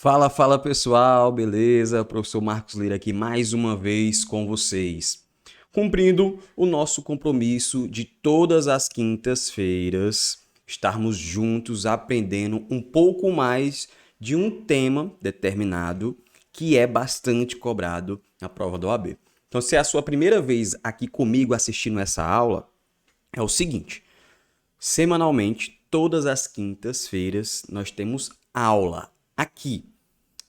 Fala, fala pessoal, beleza? Professor Marcos Lira aqui mais uma vez com vocês, cumprindo o nosso compromisso de todas as quintas-feiras estarmos juntos aprendendo um pouco mais de um tema determinado que é bastante cobrado na prova da OAB. Então, se é a sua primeira vez aqui comigo assistindo essa aula, é o seguinte: semanalmente, todas as quintas-feiras, nós temos aula aqui.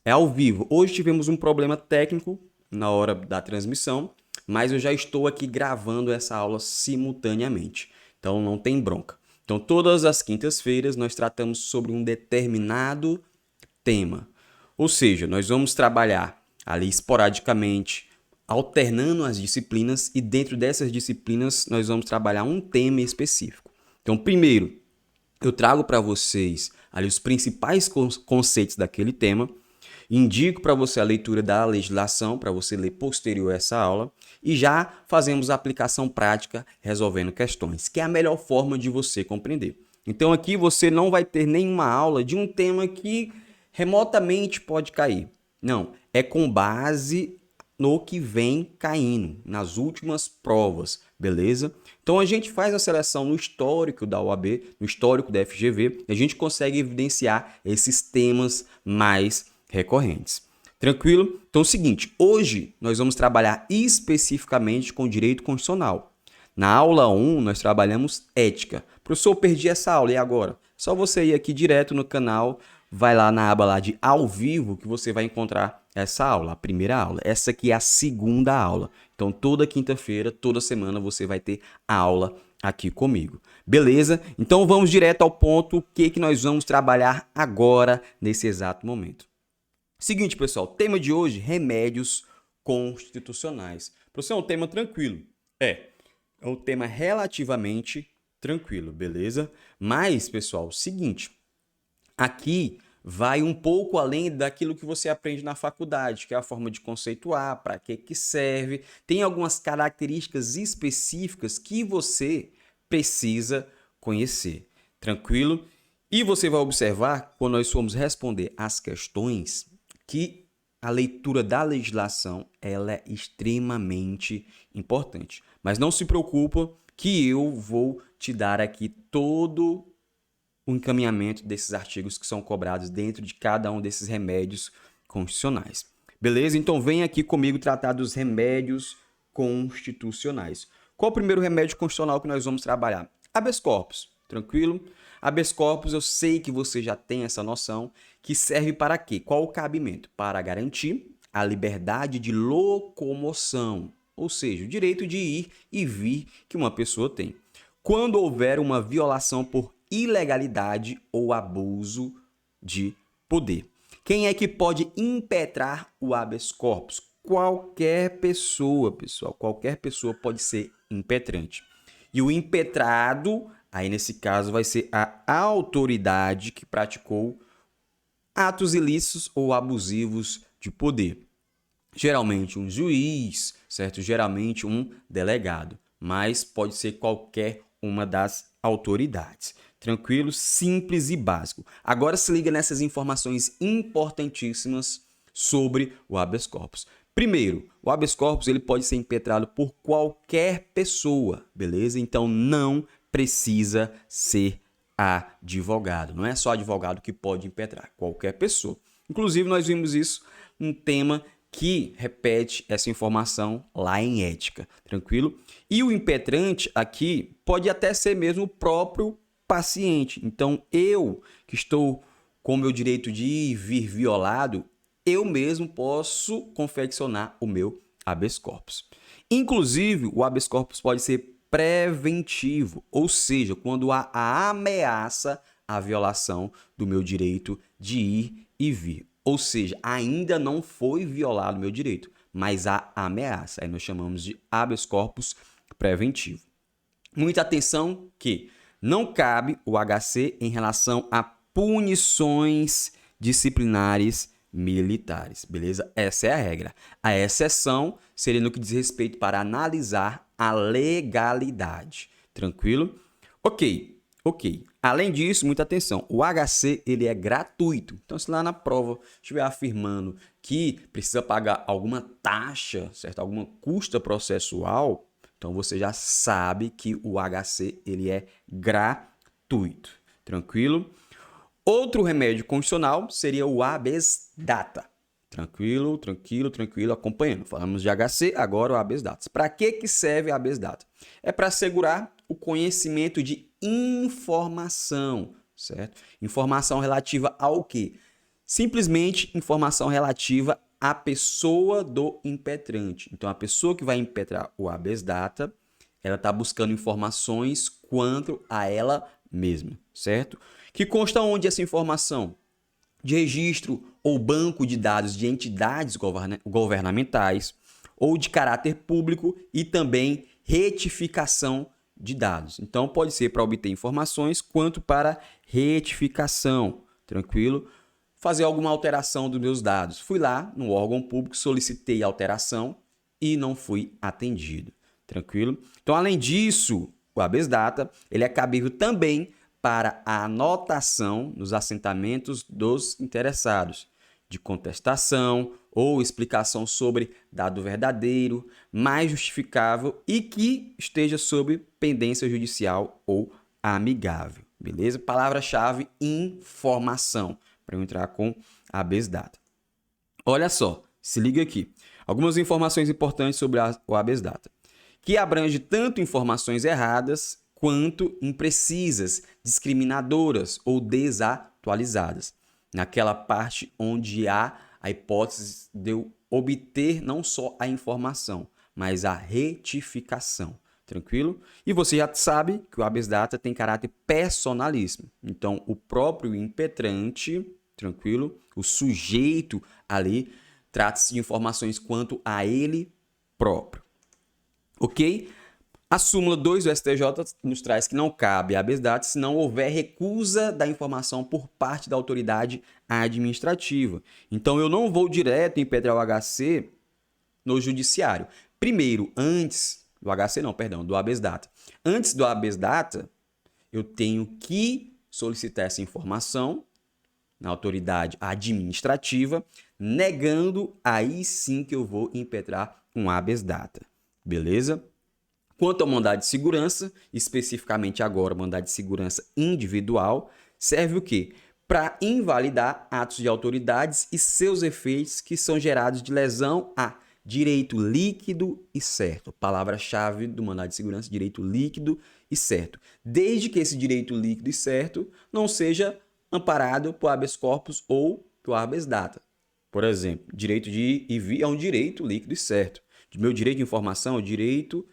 É ao vivo. Hoje tivemos um problema técnico na hora da transmissão, mas eu já estou aqui gravando essa aula simultaneamente. Então não tem bronca. Então todas as quintas-feiras nós tratamos sobre um determinado tema. Ou seja, nós vamos trabalhar ali esporadicamente, alternando as disciplinas, e dentro dessas disciplinas nós vamos trabalhar um tema específico. Então, primeiro, eu trago para vocês ali os principais conceitos daquele tema, indico para você a leitura da legislação, para você ler posterior a essa aula, e já fazemos a aplicação prática resolvendo questões, que é a melhor forma de você compreender. Então aqui você não vai ter nenhuma aula de um tema que remotamente pode cair. Não, é com base no que vem caindo, nas últimas provas, beleza? Então a gente faz a seleção no histórico da OAB, no histórico da FGV, e a gente consegue evidenciar esses temas mais recorrentes. Tranquilo? Então é o seguinte, hoje nós vamos trabalhar especificamente com direito constitucional. Na aula 1, nós trabalhamos ética. Professor, eu perdi essa aula, e agora? Só você ir aqui direto no canal, vai lá na aba lá de ao vivo que você vai encontrar essa aula, a primeira aula. Essa aqui é a segunda aula. Então, toda quinta-feira, toda semana, você vai ter a aula aqui comigo. Beleza? Então, vamos direto ao ponto, o que nós vamos trabalhar agora, nesse exato momento. Seguinte, pessoal, tema de hoje, remédios constitucionais. Professor, é um tema tranquilo. É um tema relativamente tranquilo, beleza? Mas, pessoal, seguinte, aqui vai um pouco além daquilo que você aprende na faculdade, que é a forma de conceituar, para que serve. Tem algumas características específicas que você precisa conhecer, tranquilo? E você vai observar, quando nós formos responder as questões, que a leitura da legislação ela é extremamente importante. Mas não se preocupa que eu vou te dar aqui todo o encaminhamento desses artigos que são cobrados dentro de cada um desses remédios constitucionais. Beleza? Então vem aqui comigo tratar dos remédios constitucionais. Qual o primeiro remédio constitucional que nós vamos trabalhar? Habeas corpus, tranquilo? Habeas corpus, eu sei que você já tem essa noção, que serve para quê? Qual o cabimento? Para garantir a liberdade de locomoção, ou seja, o direito de ir e vir que uma pessoa tem, quando houver uma violação por ilegalidade ou abuso de poder. Quem é que pode impetrar o habeas corpus? Qualquer pessoa, pessoal. Qualquer pessoa pode ser impetrante. E o impetrado, aí nesse caso, vai ser a autoridade que praticou atos ilícitos ou abusivos de poder. Geralmente um juiz, certo? Geralmente um delegado, mas pode ser qualquer uma das autoridades. Tranquilo, simples e básico. Agora se liga nessas informações importantíssimas sobre o habeas corpus. Primeiro, o habeas corpus ele pode ser impetrado por qualquer pessoa, beleza? Então não precisa ser advogado. Não é só advogado que pode impetrar, qualquer pessoa. Inclusive nós vimos isso num tema que repete essa informação lá em ética, tranquilo? E o impetrante aqui pode até ser mesmo o próprio paciente. Então, eu que estou com o meu direito de ir e vir violado, eu mesmo posso confeccionar o meu habeas corpus. Inclusive, o habeas corpus pode ser preventivo, ou seja, quando há a ameaça à violação do meu direito de ir e vir. Ou seja, ainda não foi violado o meu direito, mas há ameaça. Aí nós chamamos de habeas corpus preventivo. Muita atenção que não cabe o HC em relação a punições disciplinares militares, beleza? Essa é a regra. A exceção seria no que diz respeito para analisar a legalidade, tranquilo? Ok, Ok. Além disso, muita atenção, o HC ele é gratuito. Então, se lá na prova estiver afirmando que precisa pagar alguma taxa, certo? Alguma custa processual, então você já sabe que o HC ele é gratuito. Tranquilo? Outro remédio constitucional seria o habeas data. Tranquilo, tranquilo, tranquilo, acompanhando. Falamos de HC, agora o habeas data. Para que serve o habeas data? É para assegurar o conhecimento de informação, certo? Informação relativa ao quê? Simplesmente informação relativa à pessoa do impetrante. Então, a pessoa que vai impetrar o habeas data, ela está buscando informações quanto a ela mesma, certo? Que consta onde essa informação? De registro ou banco de dados de entidades governamentais ou de caráter público e também retificação de dados. Então, pode ser para obter informações quanto para retificação, tranquilo? Fazer alguma alteração dos meus dados. Fui lá no órgão público, solicitei alteração e não fui atendido, tranquilo? Então, além disso, o habeas data ele é cabível também para a anotação nos assentamentos dos interessados, de contestação ou explicação sobre dado verdadeiro, mais justificável e que esteja sob pendência judicial ou amigável. Beleza? Palavra-chave: informação, para eu entrar com habeas data. Olha só, se liga aqui. Algumas informações importantes sobre o habeas data, que abrange tanto informações erradas quanto imprecisas, discriminadoras ou desatualizadas, naquela parte onde há a hipótese de eu obter não só a informação, mas a retificação. Tranquilo? E você já sabe que o habeas data tem caráter personalíssimo. Então, o próprio impetrante, tranquilo? O sujeito ali trata-se de informações quanto a ele próprio. Ok? A súmula 2 do STJ nos traz que não cabe habeas data se não houver recusa da informação por parte da autoridade administrativa. Então, eu não vou direto impetrar o HC no judiciário. Primeiro, antes do HC não, perdão, do habeas data. Antes do habeas data, eu tenho que solicitar essa informação na autoridade administrativa, negando, aí sim que eu vou impetrar um habeas data. Beleza? Quanto ao mandado de segurança, especificamente agora o mandado de segurança individual, serve o quê? Para invalidar atos de autoridades e seus efeitos que são gerados de lesão a direito líquido e certo. Palavra-chave do mandado de segurança: direito líquido e certo. Desde que esse direito líquido e certo não seja amparado por habeas corpus ou por habeas data. Por exemplo, direito de ir e vir é um direito líquido e certo. Meu direito de informação é o direito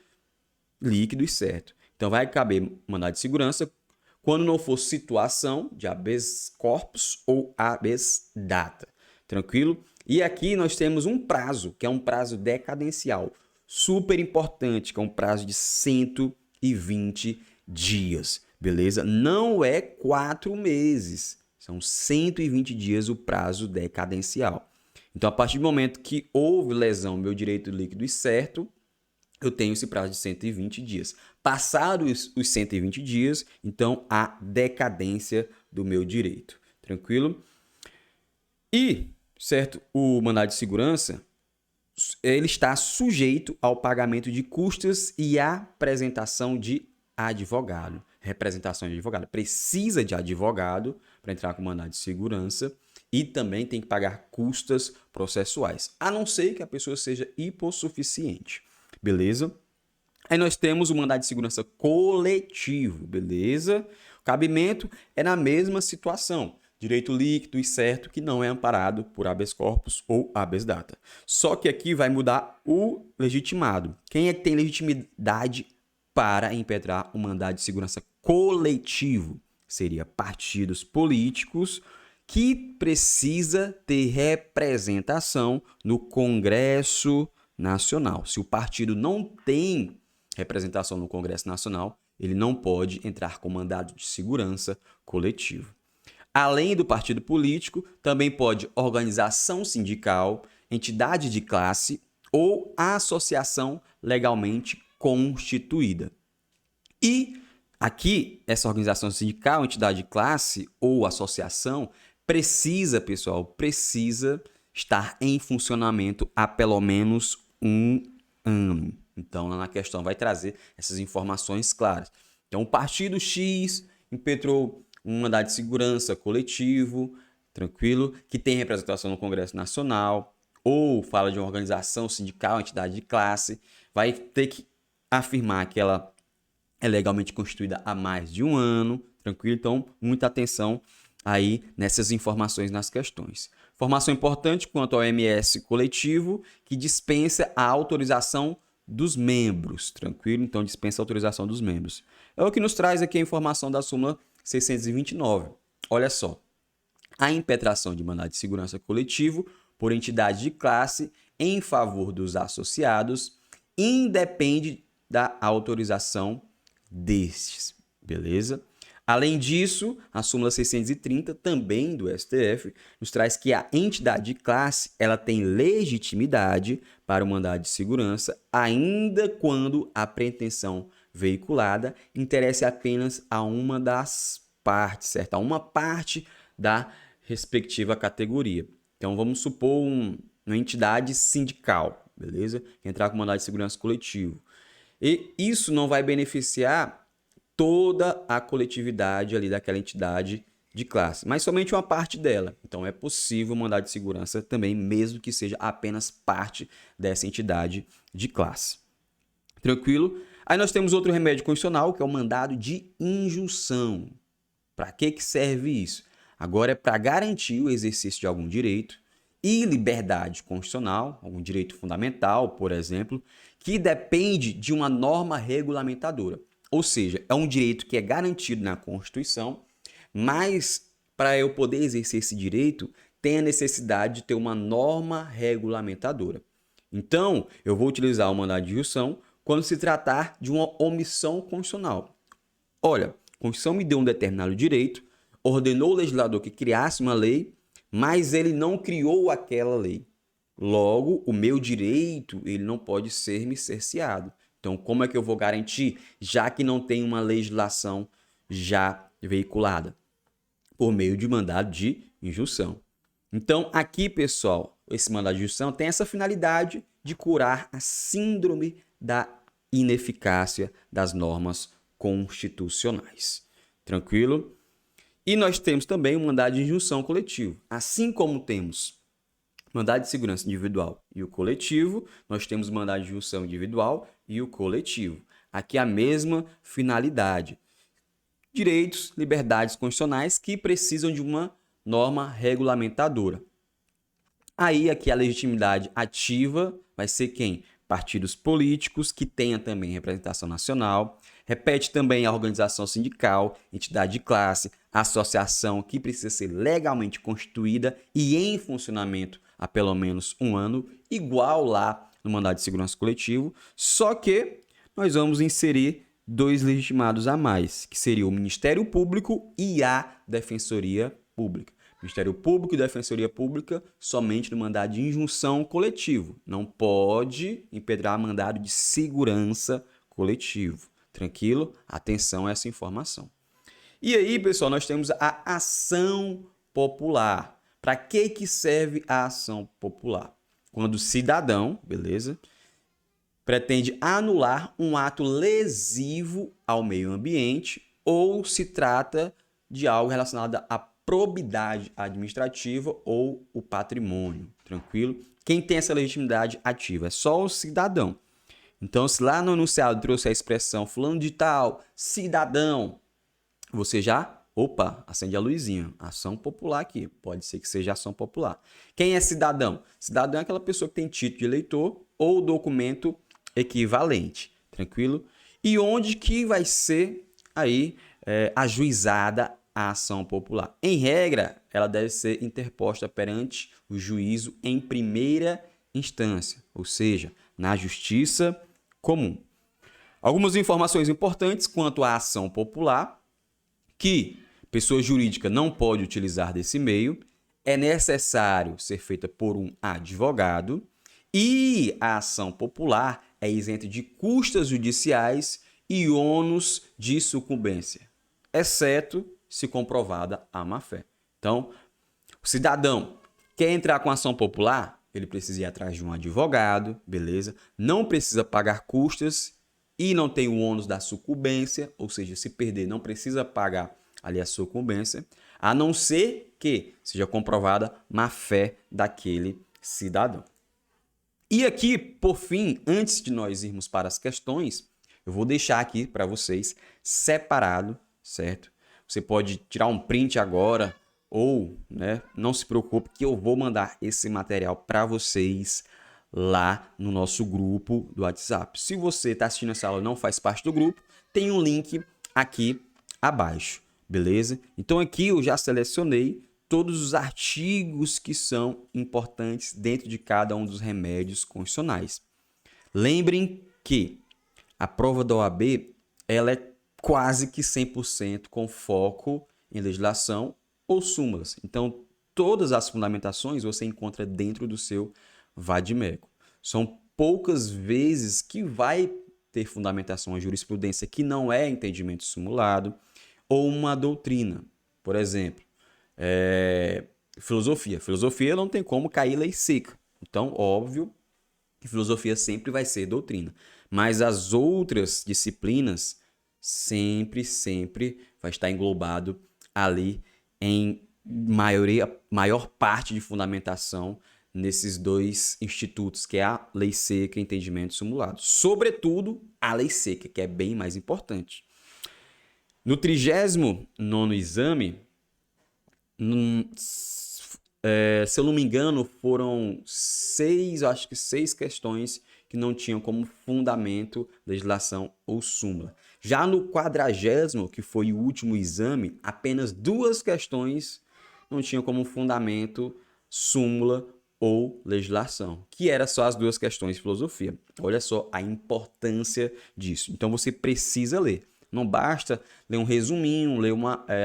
líquido e certo. Então, vai caber mandado de segurança quando não for situação de habeas corpus ou habeas data. Tranquilo? E aqui nós temos um prazo, que é um prazo decadencial, super importante, que é um prazo de 120 dias. Beleza? Não é 4 meses. São 120 dias o prazo decadencial. Então, a partir do momento que houve lesão ao meu direito líquido e certo, eu tenho esse prazo de 120 dias. Passados os 120 dias, então há decadência do meu direito. Tranquilo? E, certo, o mandado de segurança, ele está sujeito ao pagamento de custas e apresentação de advogado. Representação de advogado. Precisa de advogado para entrar com mandado de segurança e também tem que pagar custas processuais, a não ser que a pessoa seja hipossuficiente. Beleza? Aí nós temos o mandado de segurança coletivo, beleza? O cabimento é na mesma situação, direito líquido e certo que não é amparado por habeas corpus ou habeas data. Só que aqui vai mudar o legitimado. Quem é que tem legitimidade para impetrar o mandado de segurança coletivo? Seria partidos políticos que precisa ter representação no Congresso Nacional. Se o partido não tem representação no Congresso Nacional, ele não pode entrar com mandado de segurança coletivo. Além do partido político, também pode organização sindical, entidade de classe ou associação legalmente constituída. E Aqui, essa organização sindical, entidade de classe ou associação precisa, pessoal, precisa estar em funcionamento há pelo menos um ano. Então, lá na questão vai trazer essas informações claras. Então, o partido X impetrou um mandado de segurança coletivo, tranquilo, que tem representação no Congresso Nacional, ou fala de uma organização sindical, entidade de classe, vai ter que afirmar que ela é legalmente constituída há mais de um ano, tranquilo? Então, muita atenção aí nessas informações nas questões. Informação importante quanto ao MS coletivo, que dispensa a autorização dos membros, tranquilo? Então, dispensa a autorização dos membros. É o que nos traz aqui a informação da súmula 629. Olha só, a impetração de mandado de segurança coletivo por entidade de classe em favor dos associados independe da autorização destes, beleza? Além disso, a súmula 630, também do STF, nos traz que a entidade de classe ela tem legitimidade para o mandado de segurança, ainda quando a pretensão veiculada interesse apenas a uma das partes, certo? A uma parte da respectiva categoria. Então, vamos supor uma entidade sindical, beleza? Que entrar com mandado de segurança coletivo. E isso não vai beneficiar toda a coletividade ali daquela entidade de classe, mas somente uma parte dela. Então é possível mandar de segurança também, mesmo que seja apenas parte dessa entidade de classe. Tranquilo? Aí nós temos outro remédio constitucional, que é o mandado de injunção. Para que serve isso? Agora é para garantir o exercício de algum direito e liberdade constitucional, algum direito fundamental, por exemplo, que depende de uma norma regulamentadora. Ou seja, é um direito que é garantido na Constituição, mas para eu poder exercer esse direito, tem a necessidade de ter uma norma regulamentadora. Então, eu vou utilizar o mandado de injunção quando se tratar de uma omissão constitucional. Olha, a Constituição me deu um determinado direito, ordenou o legislador que criasse uma lei, mas ele não criou aquela lei. Logo, o meu direito ele não pode ser me cerceado. Então, como é que eu vou garantir, já que não tem uma legislação já veiculada? Por meio de mandado de injunção. Então, aqui, pessoal, esse mandado de injunção tem essa finalidade de curar a síndrome da ineficácia das normas constitucionais. Tranquilo? E nós temos também o mandado de injunção coletivo. Assim como temos mandado de segurança individual e o coletivo, nós temos o mandado de injunção individual e o coletivo. Aqui a mesma finalidade. Direitos, liberdades constitucionais que precisam de uma norma regulamentadora. Aí aqui a legitimidade ativa vai ser quem? Partidos políticos que tenham também representação nacional. Repete também a organização sindical, entidade de classe, associação que precisa ser legalmente constituída e em funcionamento há pelo menos um ano, igual lá no mandado de segurança coletivo, só que nós vamos inserir dois legitimados a mais, que seria o Ministério Público e a Defensoria Pública. Ministério Público e Defensoria Pública somente no mandado de injunção coletivo. Não pode impedrar mandado de segurança coletivo. Tranquilo? Atenção a essa informação. E aí, pessoal, nós temos a ação popular. Para que serve a ação popular? Quando o cidadão, beleza, pretende anular um ato lesivo ao meio ambiente ou se trata de algo relacionado à probidade administrativa ou o patrimônio, tranquilo? Quem tem essa legitimidade ativa é só o cidadão. Então, se lá no enunciado trouxe a expressão fulano de tal, cidadão, você já, acende a luzinha. Ação popular aqui, pode ser que seja ação popular. Quem é cidadão? Cidadão é aquela pessoa que tem título de eleitor ou documento equivalente, tranquilo? E onde que vai ser aí ajuizada a ação popular? Em regra, ela deve ser interposta perante o juízo em primeira instância, ou seja, na justiça comum. Algumas informações importantes quanto à ação popular, que pessoa jurídica não pode utilizar desse meio, é necessário ser feita por um advogado e a ação popular é isenta de custas judiciais e ônus de sucumbência, exceto se comprovada a má-fé. Então, o cidadão quer entrar com ação popular, ele precisa ir atrás de um advogado, beleza? Não precisa pagar custas e não tem o ônus da sucumbência, ou seja, se perder não precisa pagar ali a sucumbência, a não ser que seja comprovada má-fé daquele cidadão. E aqui, por fim, antes de nós irmos para as questões, eu vou deixar aqui para vocês separado, certo? Você pode tirar um print agora ou, né, não se preocupe que eu vou mandar esse material para vocês lá no nosso grupo do WhatsApp. Se você está assistindo essa aula e não faz parte do grupo, tem um link aqui abaixo, beleza? Então aqui eu já selecionei todos os artigos que são importantes dentro de cada um dos remédios constitucionais. Lembrem que a prova da OAB ela é quase que 100% com foco em legislação ou súmulas. Então, todas as fundamentações você encontra dentro do seu vade-mecum. São poucas vezes que vai ter fundamentação a jurisprudência que não é entendimento simulado ou uma doutrina. Por exemplo, filosofia. Filosofia não tem como cair lei seca. Então, óbvio que filosofia sempre vai ser doutrina. Mas as outras disciplinas sempre vai estar englobado ali em maior parte de fundamentação nesses dois institutos, que é a lei seca e entendimento simulado. Sobretudo, a lei seca, que é bem mais importante. No 39º exame, se eu não me engano, foram seis questões que não tinham como fundamento legislação ou súmula. Já no 40º, que foi o último exame, apenas 2 questões não tinham como fundamento súmula ou legislação, que eram só as 2 questões de filosofia. Olha só a importância disso. Então você precisa ler. Não basta ler um resuminho,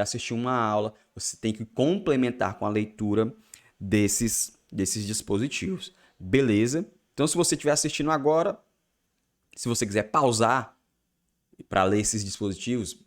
assistir uma aula. Você tem que complementar com a leitura desses dispositivos. Beleza? Então, se você estiver assistindo agora, se você quiser pausar para ler esses dispositivos,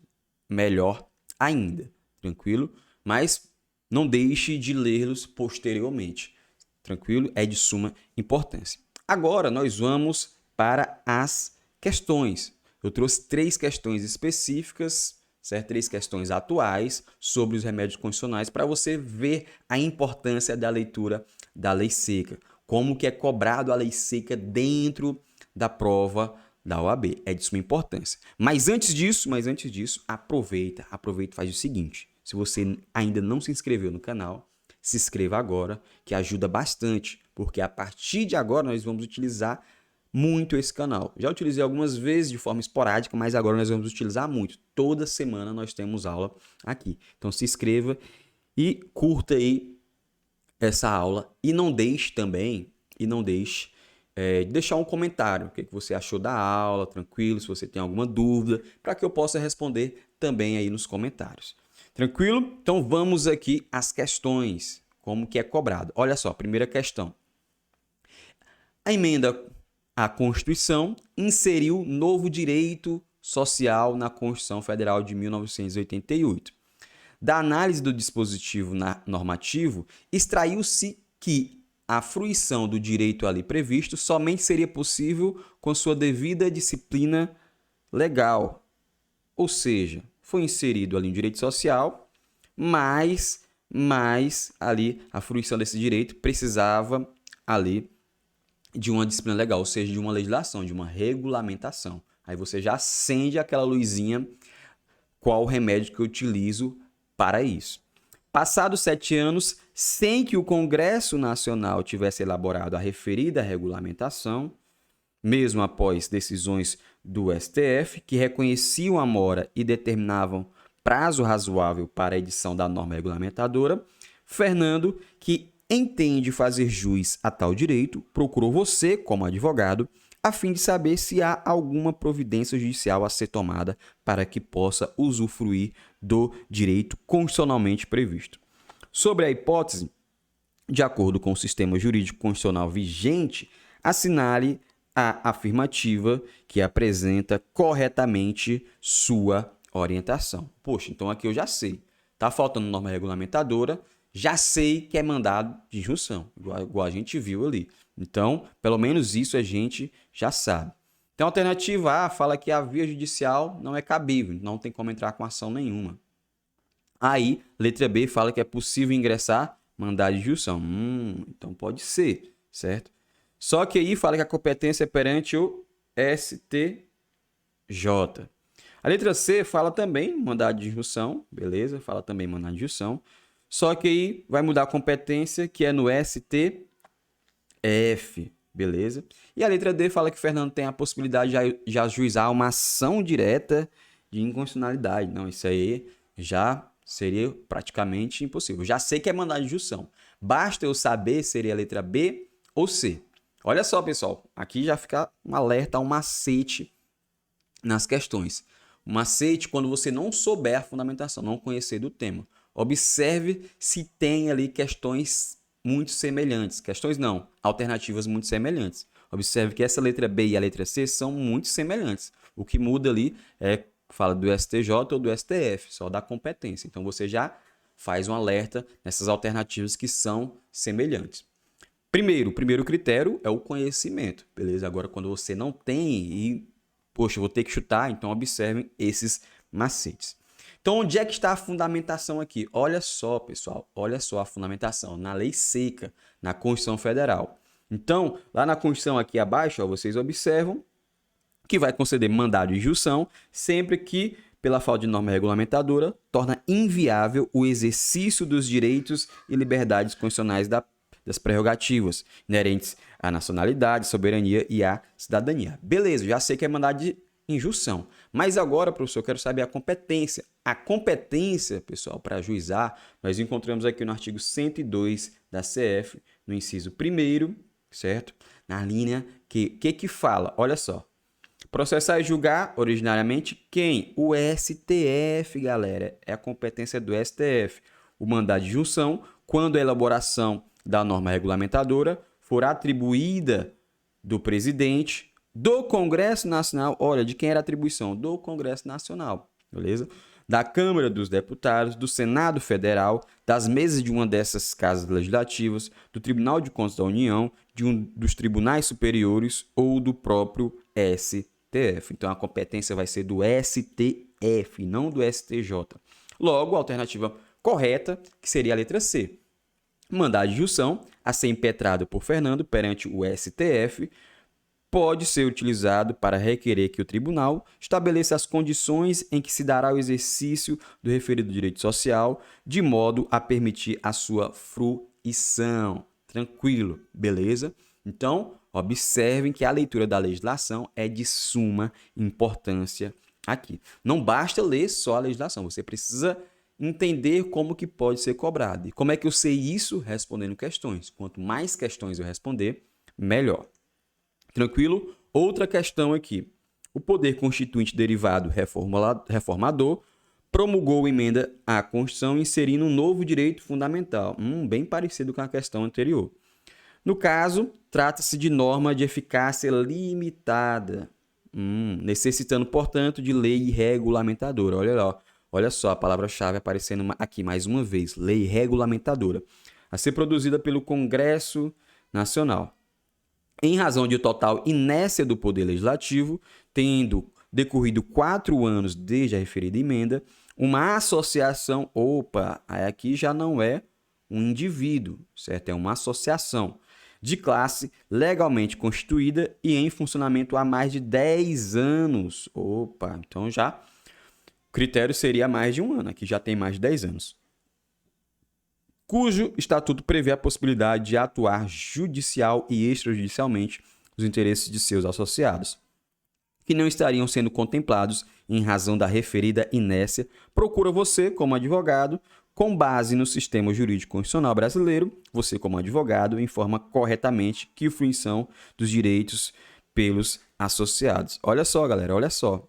melhor ainda. Tranquilo? Mas não deixe de lê-los posteriormente. Tranquilo? É de suma importância. Agora, nós vamos para as questões. Eu trouxe 3 questões específicas, certo? 3 questões atuais sobre os remédios constitucionais para você ver a importância da leitura da lei seca. Como que é cobrado a lei seca dentro da prova da OAB. É de suma importância. Mas antes disso, aproveita e faz o seguinte. Se você ainda não se inscreveu no canal, se inscreva agora, que ajuda bastante, porque a partir de agora nós vamos utilizar muito esse canal. Já utilizei algumas vezes de forma esporádica, mas agora nós vamos utilizar muito. Toda semana nós temos aula aqui. Então se inscreva e curta aí essa aula e não deixe de deixar um comentário. O que você achou da aula, tranquilo, se você tem alguma dúvida, para que eu possa responder também aí nos comentários. Tranquilo? Então vamos aqui às questões, como que é cobrado. Olha só, primeira questão. A emenda à Constituição inseriu novo direito social na Constituição Federal de 1988. Da análise do dispositivo normativo, extraiu-se que a fruição do direito ali previsto somente seria possível com sua devida disciplina legal. Ou seja, foi inserido ali um direito social, mas ali a fruição desse direito precisava ali de uma disciplina legal, ou seja, de uma legislação, de uma regulamentação. Aí você já acende aquela luzinha, qual o remédio que eu utilizo para isso. Passados 7 anos, sem que o Congresso Nacional tivesse elaborado a referida regulamentação, mesmo após decisões do STF, que reconheciam a mora e determinavam prazo razoável para a edição da norma regulamentadora, Fernando, que entende fazer jus a tal direito, procurou você, como advogado, a fim de saber se há alguma providência judicial a ser tomada para que possa usufruir do direito constitucionalmente previsto. Sobre a hipótese, de acordo com o sistema jurídico constitucional vigente, assinale a afirmativa que apresenta corretamente sua orientação. Poxa, então aqui eu já sei. Tá faltando norma regulamentadora, já sei que é mandado de injunção, igual a gente viu ali. Então, pelo menos isso a gente já sabe. Então, a alternativa A fala que a via judicial não é cabível, não tem como entrar com ação nenhuma. Aí, letra B fala que é possível ingressar mandado de injunção. Então pode ser, certo? Só que aí fala que a competência é perante o STJ. A letra C fala também mandado de injunção, beleza? Fala também mandado de injunção. Só que aí vai mudar a competência, que é no STF, beleza? E a letra D fala que Fernando tem a possibilidade de ajuizar uma ação direta de inconstitucionalidade. Não, isso aí já seria praticamente impossível. Já sei que é mandado de injunção. Basta eu saber se seria a letra B ou C. Olha só, pessoal. Aqui já fica um alerta, um macete nas questões. Um macete quando você não souber a fundamentação, não conhecer do tema. Observe se tem ali questões muito semelhantes. Questões não, alternativas muito semelhantes. Observe que essa letra B e a letra C são muito semelhantes. O que muda ali é fala do STJ ou do STF, só da competência. Então você já faz um alerta nessas alternativas que são semelhantes. O primeiro critério é o conhecimento, beleza? Agora, quando você não tem e, poxa, eu vou ter que chutar, então observem esses macetes. Então, onde é que está a fundamentação aqui? Olha só, pessoal, olha só a fundamentação na lei seca, na Constituição Federal. Então, lá na Constituição aqui abaixo, ó, vocês observam que vai conceder mandado de injunção sempre que, pela falta de norma regulamentadora, torna inviável o exercício dos direitos e liberdades constitucionais das prerrogativas inerentes à nacionalidade, soberania e à cidadania. Beleza, já sei que é mandado de injunção. Mas agora, professor, eu quero saber a competência. A competência, pessoal, para ajuizar, nós encontramos aqui no artigo 102 da CF, no inciso 1º, certo? Na linha que fala, olha só. Processar e julgar, originariamente, quem? O STF, galera. É a competência do STF. O mandado de injunção, quando a elaboração da norma regulamentadora for atribuída do presidente, do Congresso Nacional. Olha, de quem era a atribuição? Do Congresso Nacional, beleza? Da Câmara dos Deputados, do Senado Federal, das mesas de uma dessas casas legislativas, do Tribunal de Contas da União, dos tribunais superiores ou do próprio STF. Então, a competência vai ser do STF, não do STJ. Logo, a alternativa correta, que seria a letra C. Mandado de injunção, a ser impetrado por Fernando perante o STF, pode ser utilizado para requerer que o tribunal estabeleça as condições em que se dará o exercício do referido direito social, de modo a permitir a sua fruição. Tranquilo, beleza? Então, observem que a leitura da legislação é de suma importância aqui. Não basta ler só a legislação, você precisa entender como que pode ser cobrado. E como é que eu sei isso? Respondendo questões. Quanto mais questões eu responder, melhor. Tranquilo? Outra questão aqui. O Poder Constituinte Derivado Reformador promulgou emenda à Constituição inserindo um novo direito fundamental, bem parecido com a questão anterior. No caso, trata-se de norma de eficácia limitada, necessitando, portanto, de lei regulamentadora. Olha só a palavra-chave aparecendo aqui mais uma vez, lei regulamentadora, a ser produzida pelo Congresso Nacional. Em razão de total inércia do Poder Legislativo, tendo decorrido 4 anos desde a referida emenda, uma associação, aqui já não é um indivíduo, certo? É uma associação de classe legalmente constituída e em funcionamento há mais de 10 anos. Então já o critério seria mais de 1 ano, aqui já tem mais de 10 anos. Cujo estatuto prevê a possibilidade de atuar judicial e extrajudicialmente nos interesses de seus associados, que não estariam sendo contemplados em razão da referida inércia, procura você, como advogado, com base no sistema jurídico constitucional brasileiro, você, como advogado, informa corretamente que fruição dos direitos pelos associados. Olha só, galera, olha só.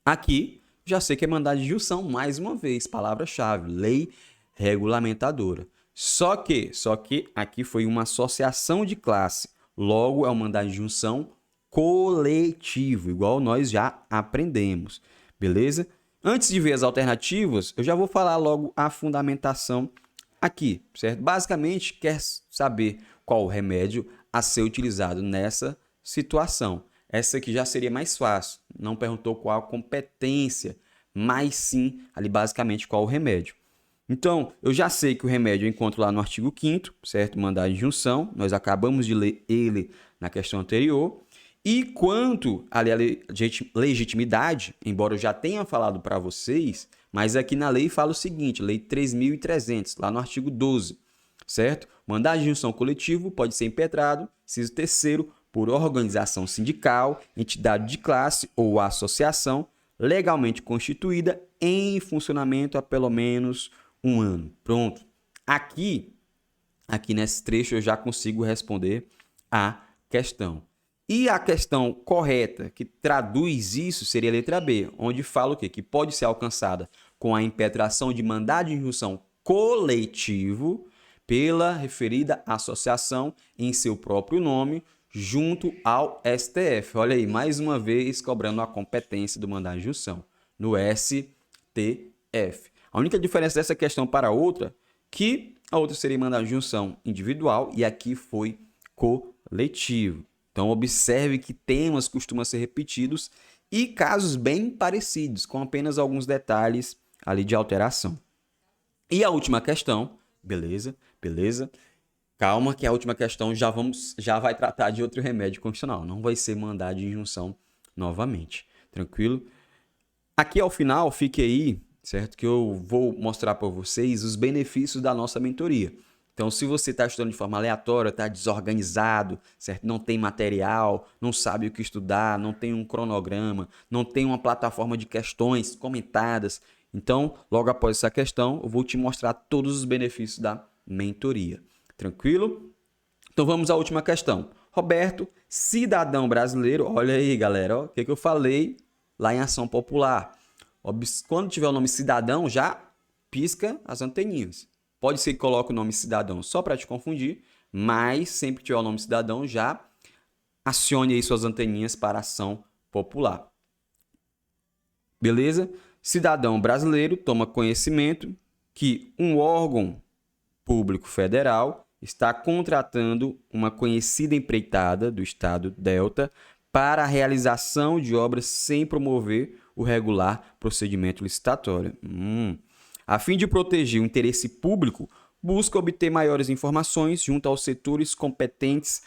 Aqui, já sei que é mandado de injunção, mais uma vez, palavra-chave, lei regulamentadora. Só que aqui foi uma associação de classe. Logo, é um mandado de injunção coletivo, igual nós já aprendemos, beleza? Antes de ver as alternativas, eu já vou falar logo a fundamentação aqui, certo? Basicamente, quer saber qual o remédio a ser utilizado nessa situação. Essa aqui já seria mais fácil. Não perguntou qual a competência, mas sim, ali basicamente, qual o remédio. Então, eu já sei que o remédio eu encontro lá no artigo 5º, certo? Mandado de injunção. Nós acabamos de ler ele na questão anterior. E quanto à legitimidade, embora eu já tenha falado para vocês, mas aqui na lei fala o seguinte, lei 3.300, lá no artigo 12, certo? Mandado de injunção coletivo pode ser impetrado, inciso terceiro, por organização sindical, entidade de classe ou associação legalmente constituída em funcionamento há pelo menos 1 ano. Pronto. Aqui nesse trecho eu já consigo responder a questão. E a questão correta que traduz isso seria a letra B, onde fala o quê? Que pode ser alcançada com a impetração de mandado de injunção coletivo pela referida associação em seu próprio nome, junto ao STF. Olha aí, mais uma vez cobrando a competência do mandado de injunção no STF. A única diferença dessa questão para a outra, que a outra seria mandado de injunção individual e aqui foi coletivo. Então, observe que temas costumam ser repetidos e casos bem parecidos, com apenas alguns detalhes ali de alteração. E a última questão, beleza? Calma que a última questão já vai tratar de outro remédio constitucional, não vai ser mandado de injunção novamente, tranquilo? Aqui ao final, fique aí, certo? Que eu vou mostrar para vocês os benefícios da nossa mentoria. Então, se você está estudando de forma aleatória, está desorganizado, certo? Não tem material, não sabe o que estudar, não tem um cronograma, não tem uma plataforma de questões comentadas. Então, logo após essa questão, eu vou te mostrar todos os benefícios da mentoria. Tranquilo? Então, vamos à última questão. Roberto, cidadão brasileiro, olha aí, galera, ó, o que eu falei lá em ação popular. Quando tiver o nome cidadão, já pisca as anteninhas. Pode ser que coloque o nome cidadão só para te confundir, mas sempre que tiver o nome cidadão, já acione aí suas anteninhas para a ação popular. Beleza? Cidadão brasileiro toma conhecimento que um órgão público federal está contratando uma conhecida empreitada do estado Delta para a realização de obras sem promover o regular procedimento licitatório. A fim de proteger o interesse público, busca obter maiores informações junto aos setores competentes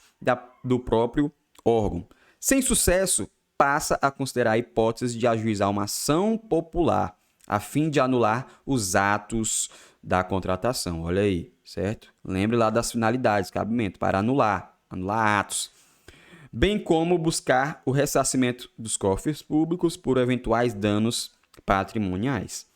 do próprio órgão. Sem sucesso, passa a considerar a hipótese de ajuizar uma ação popular, a fim de anular os atos da contratação. Olha aí, certo? Lembre lá das finalidades, cabimento, para anular atos. Bem como buscar o ressarcimento dos cofres públicos por eventuais danos patrimoniais.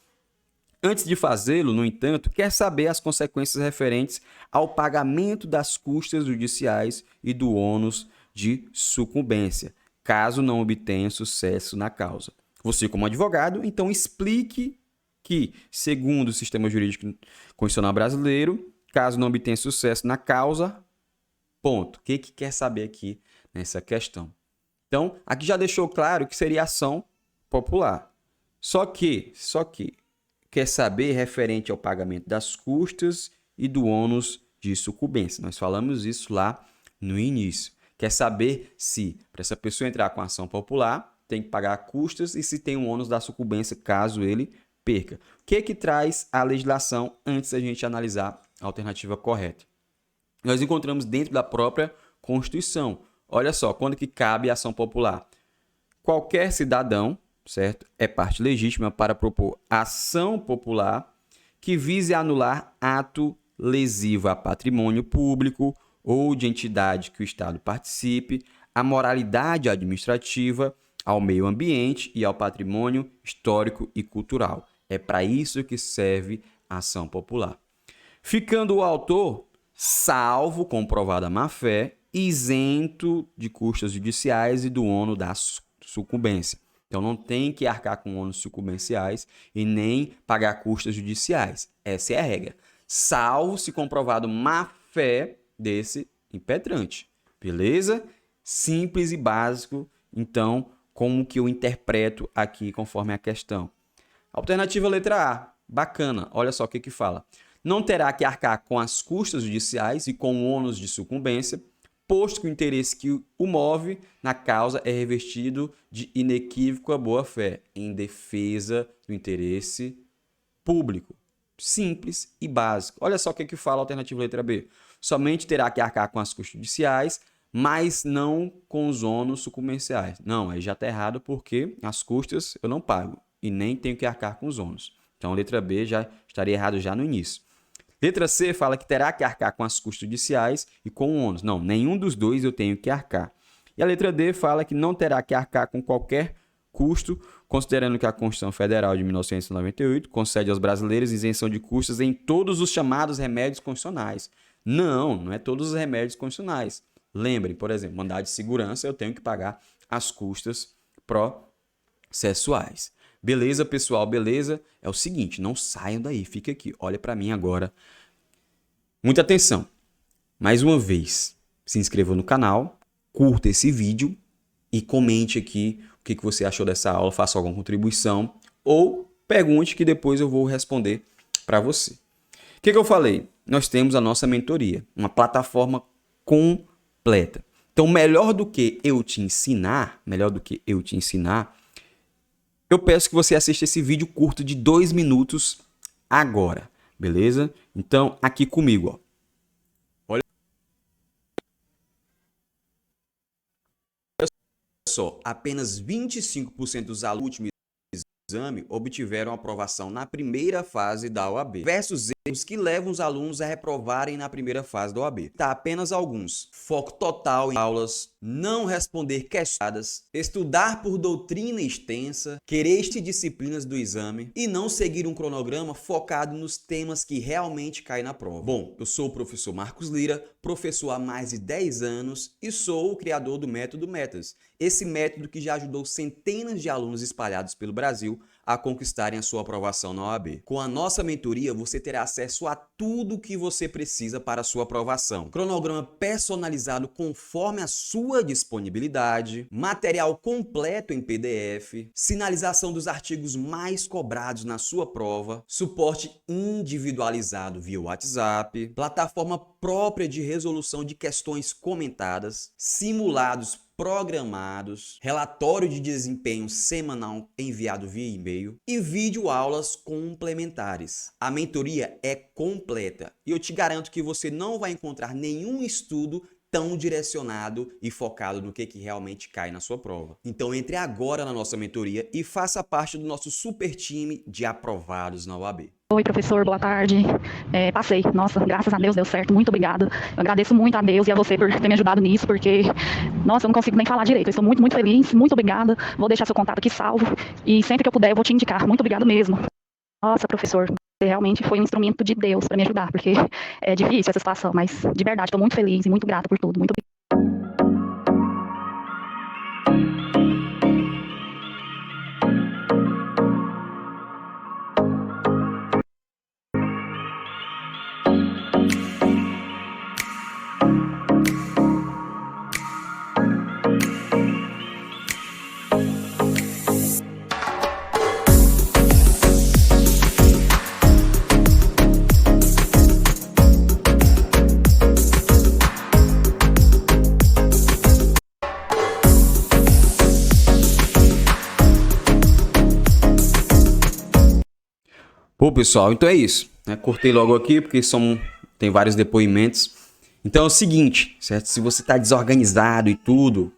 Antes de fazê-lo, no entanto, quer saber as consequências referentes ao pagamento das custas judiciais e do ônus de sucumbência, caso não obtenha sucesso na causa. Você, como advogado, então explique que, segundo o sistema jurídico constitucional brasileiro, caso não obtenha sucesso na causa, ponto. O que quer saber aqui nessa questão? Então, aqui já deixou claro que seria ação popular. Só que quer saber referente ao pagamento das custas e do ônus de sucumbência. Nós falamos isso lá no início. Quer saber se, para essa pessoa entrar com ação popular, tem que pagar custas e se tem um ônus da sucumbência caso ele perca. O que traz a legislação antes da gente analisar a alternativa correta? Nós encontramos dentro da própria Constituição. Olha só, quando que cabe a ação popular? Qualquer cidadão, certo? É parte legítima para propor ação popular que vise anular ato lesivo a patrimônio público ou de entidade que o Estado participe, à moralidade administrativa, ao meio ambiente e ao patrimônio histórico e cultural. É para isso que serve a ação popular. Ficando o autor, salvo comprovada má-fé, isento de custas judiciais e do ônus da sucumbência. Então, não tem que arcar com ônus sucumbenciais e nem pagar custas judiciais. Essa é a regra. Salvo se comprovado má-fé desse impetrante. Beleza? Simples e básico. Então, como que eu interpreto aqui conforme a questão? Alternativa letra A. Bacana. Olha só o que fala. Não terá que arcar com as custas judiciais e com o ônus de sucumbência, posto que o interesse que o move na causa é revestido de inequívoca boa-fé, em defesa do interesse público. Simples e básico. Olha só o que fala a alternativa letra B. Somente terá que arcar com as custas judiciais, mas não com os ônus sucumbenciais. Não, aí já está errado porque as custas eu não pago e nem tenho que arcar com os ônus. Então, a letra B já estaria errado já no início. Letra C fala que terá que arcar com as custas judiciais e com o ônus. Não, nenhum dos dois eu tenho que arcar. E a letra D fala que não terá que arcar com qualquer custo, considerando que a Constituição Federal de 1998 concede aos brasileiros isenção de custos em todos os chamados remédios constitucionais. Não é todos os remédios constitucionais. Lembrem, por exemplo, mandado de segurança, eu tenho que pagar as custas processuais. Beleza, pessoal? Beleza? É o seguinte, não saiam daí, fica aqui, olha para mim agora. Muita atenção. Mais uma vez, se inscreva no canal, curta esse vídeo e comente aqui o que você achou dessa aula, faça alguma contribuição ou pergunte que depois eu vou responder para você. O que eu falei? Nós temos a nossa mentoria, uma plataforma completa. Então, melhor do que eu te ensinar, eu peço que você assista esse vídeo curto de 2 minutos agora, beleza? Então, aqui comigo, ó. Olha só, apenas 25% dos alunos do último exame obtiveram aprovação na primeira fase da OAB, versus erros que levam os alunos a reprovarem na primeira fase da OAB. Tá, apenas alguns. Foco total em aulas, não responder questões, estudar por doutrina extensa, querer disciplinas do exame e não seguir um cronograma focado nos temas que realmente caem na prova. Bom, eu sou o professor Marcos Lira, professor há mais de 10 anos e sou o criador do método Metas. Esse método que já ajudou centenas de alunos espalhados pelo Brasil a conquistarem a sua aprovação na OAB. Com a nossa mentoria, você terá acesso a tudo o que você precisa para a sua aprovação. Cronograma personalizado conforme a sua disponibilidade, material completo em PDF, sinalização dos artigos mais cobrados na sua prova, suporte individualizado via WhatsApp, plataforma própria de resolução de questões comentadas, simulados programados, relatório de desempenho semanal enviado via e-mail e videoaulas complementares. A mentoria é completa e eu te garanto que você não vai encontrar nenhum estudo tão direcionado e focado no que realmente cai na sua prova. Então entre agora na nossa mentoria e faça parte do nosso super time de aprovados na OAB. Oi, professor, boa tarde. Passei. Nossa, graças a Deus deu certo. Muito obrigada. Eu agradeço muito a Deus e a você por ter me ajudado nisso, porque, nossa, eu não consigo nem falar direito. Eu estou muito, muito feliz. Muito obrigada. Vou deixar seu contato aqui salvo e sempre que eu puder eu vou te indicar. Muito obrigado mesmo. Nossa, professor, você realmente foi um instrumento de Deus para me ajudar, porque é difícil essa situação, mas de verdade estou muito feliz e muito grata por tudo. Muito obrigada. Pô, pessoal, então é isso, né? Cortei logo aqui porque tem vários depoimentos. Então é o seguinte, certo? Se você está desorganizado e tudo,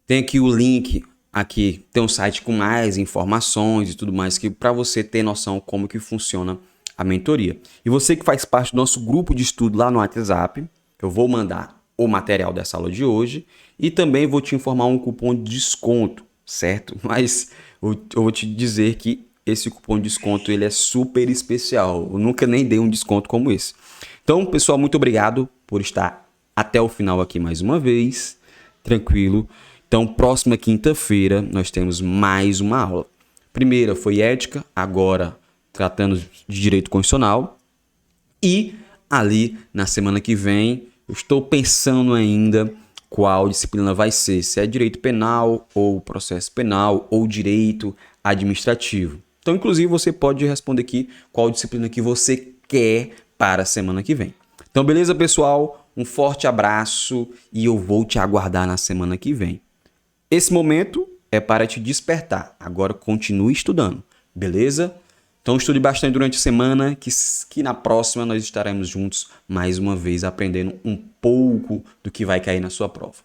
tem aqui o link, aqui tem um site com mais informações e tudo mais, que para você ter noção como que funciona a mentoria. E você que faz parte do nosso grupo de estudo lá no WhatsApp, eu vou mandar o material dessa aula de hoje e também vou te informar um cupom de desconto, certo? Mas eu vou te dizer que esse cupom de desconto ele é super especial. Eu nunca nem dei um desconto como esse. Então, pessoal, muito obrigado por estar até o final aqui mais uma vez. Tranquilo. Então, próxima quinta-feira, nós temos mais uma aula. Primeira foi ética, agora tratando de direito constitucional. E ali, na semana que vem, eu estou pensando ainda qual disciplina vai ser, se é direito penal ou processo penal ou direito administrativo. Então, inclusive, você pode responder aqui qual disciplina que você quer para a semana que vem. Então, beleza, pessoal? Um forte abraço e eu vou te aguardar na semana que vem. Esse momento é para te despertar. Agora continue estudando, beleza? Então estude bastante durante a semana, que na próxima nós estaremos juntos mais uma vez aprendendo um pouco do que vai cair na sua prova.